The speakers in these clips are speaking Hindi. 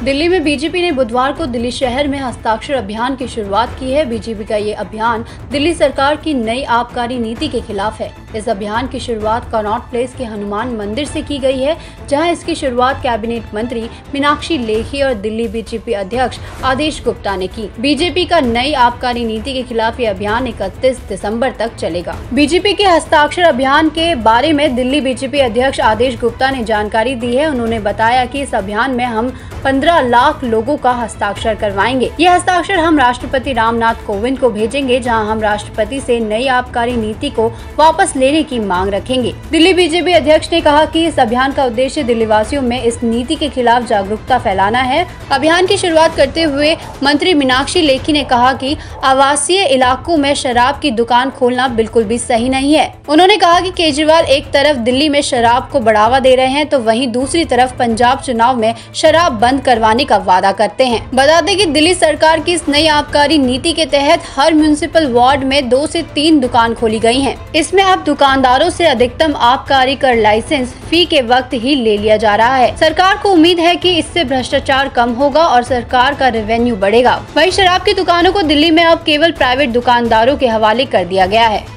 दिल्ली में बीजेपी ने बुधवार को दिल्ली शहर में हस्ताक्षर अभियान की शुरुआत की है। बीजेपी का ये अभियान दिल्ली सरकार की नई आबकारी नीति के खिलाफ है। इस अभियान की शुरुआत कनॉट प्लेस के हनुमान मंदिर से की गई है, जहां इसकी शुरुआत कैबिनेट मंत्री मीनाक्षी लेखी और दिल्ली बीजेपी अध्यक्ष आदेश गुप्ता ने की। बीजेपी का नई आबकारी नीति के खिलाफ ये अभियान 31 दिसंबर तक चलेगा। बीजेपी के हस्ताक्षर अभियान के बारे में दिल्ली बीजेपी अध्यक्ष आदेश गुप्ता ने जानकारी दी है। उन्होंने बताया कि इस अभियान में हम 15 लाख लोगों का हस्ताक्षर करवाएंगे। ये हस्ताक्षर हम राष्ट्रपति रामनाथ कोविंद को भेजेंगे, जहां हम राष्ट्रपति से नई आबकारी नीति को वापस लेने की मांग रखेंगे। दिल्ली बीजेपी अध्यक्ष ने कहा कि इस अभियान का उद्देश्य दिल्ली वासियों में इस नीति के खिलाफ जागरूकता फैलाना है। अभियान की शुरुआत करते हुए मंत्री मीनाक्षी लेखी ने कहा कि आवासीय इलाकों में शराब की दुकान खोलना बिल्कुल भी सही नहीं है। उन्होंने कहा कि केजरीवाल एक तरफ दिल्ली में शराब को बढ़ावा दे रहे हैं, तो वहीं दूसरी तरफ पंजाब चुनाव में शराब बंद करवाने का वादा करते हैं। बता दें कि दिल्ली सरकार की इस नई आबकारी नीति के तहत हर म्युनिसिपल वार्ड में 2 से 3 दुकान खोली गई हैं। इसमें अब दुकानदारों से अधिकतम आबकारी कर लाइसेंस फी के वक्त ही ले लिया जा रहा है। सरकार को उम्मीद है कि इससे भ्रष्टाचार कम होगा और सरकार का रेवेन्यू बढ़ेगा। वहीं शराब की दुकानों को दिल्ली में अब केवल प्राइवेट दुकानदारों के हवाले कर दिया गया है।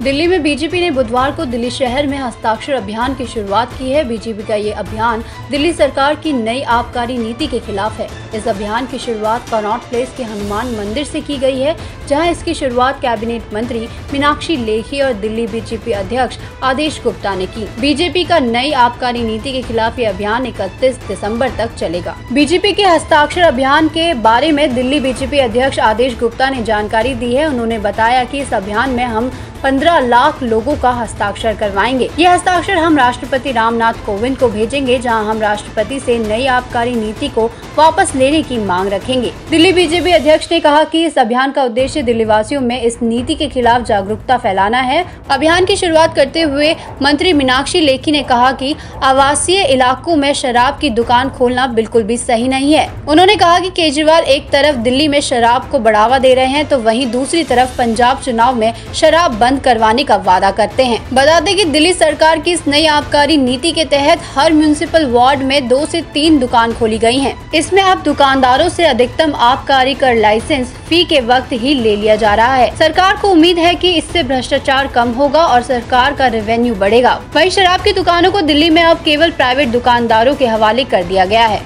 दिल्ली में बीजेपी ने बुधवार को दिल्ली शहर में हस्ताक्षर अभियान की शुरुआत की है। बीजेपी का ये अभियान दिल्ली सरकार की नई आबकारी नीति के खिलाफ है। इस अभियान की शुरुआत कनॉट प्लेस के हनुमान मंदिर से की गई है, जहां इसकी शुरुआत कैबिनेट मंत्री मीनाक्षी लेखी और दिल्ली बीजेपी अध्यक्ष आदेश गुप्ता ने की। बीजेपी का नई आबकारी नीति के खिलाफ ये अभियान 31 दिसंबर तक चलेगा। बीजेपी के हस्ताक्षर अभियान के बारे में दिल्ली बीजेपी अध्यक्ष आदेश गुप्ता ने जानकारी दी है। उन्होंने बताया कि इस अभियान में हम 15 लाख लोगों का हस्ताक्षर करवाएंगे। ये हस्ताक्षर हम राष्ट्रपति रामनाथ कोविंद को भेजेंगे, जहां हम राष्ट्रपति से नई आबकारी नीति को वापस लेने की मांग रखेंगे। दिल्ली बीजेपी अध्यक्ष ने कहा कि इस अभियान का उद्देश्य दिल्ली वासियों में इस नीति के खिलाफ जागरूकता फैलाना है। अभियान की शुरुआत करते हुए मंत्री मीनाक्षी लेखी ने कहा कि आवासीय इलाकों में शराब की दुकान खोलना बिल्कुल भी सही नहीं है। उन्होंने कहा कि केजरीवाल एक तरफ दिल्ली में शराब को बढ़ावा दे रहे हैं, तो वहीं दूसरी तरफ पंजाब चुनाव में शराब बंद करवाने का वादा करते हैं। बता दें कि दिल्ली सरकार की इस नई आबकारी नीति के तहत हर म्युनिसिपल वार्ड में 2 से 3 दुकान खोली गई हैं। इसमें अब दुकानदारों से अधिकतम आबकारी कर लाइसेंस फी के वक्त ही ले लिया जा रहा है। सरकार को उम्मीद है कि इससे भ्रष्टाचार कम होगा और सरकार का रेवेन्यू बढ़ेगा। वहीं शराब की दुकानों को दिल्ली में अब केवल प्राइवेट दुकानदारों के हवाले कर दिया गया है।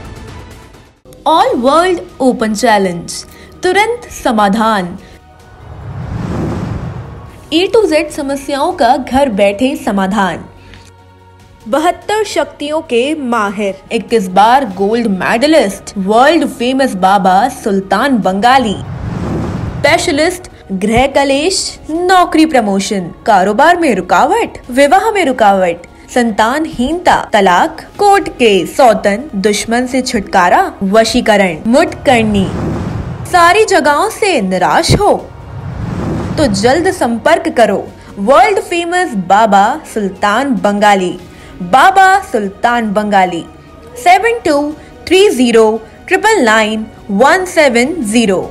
ऑल वर्ल्ड ओपन चैलेंज, तुरंत समाधान। A to Z समस्याओं का घर बैठे समाधान। 72 शक्तियों के माहिर, 21 बार गोल्ड मेडलिस्ट, वर्ल्ड फेमस बाबा सुल्तान बंगाली, स्पेशलिस्ट गृह कलेश, नौकरी प्रमोशन, कारोबार में रुकावट, विवाह में रुकावट, संतानहीनता, तलाक, कोर्ट केस, सौतन, दुश्मन से छुटकारा, वशीकरण, मुठ करनी, सारी जगहों से निराश हो तो जल्द संपर्क करो वर्ल्ड फेमस बाबा सुल्तान बंगाली। बाबा सुल्तान बंगाली 7230999170।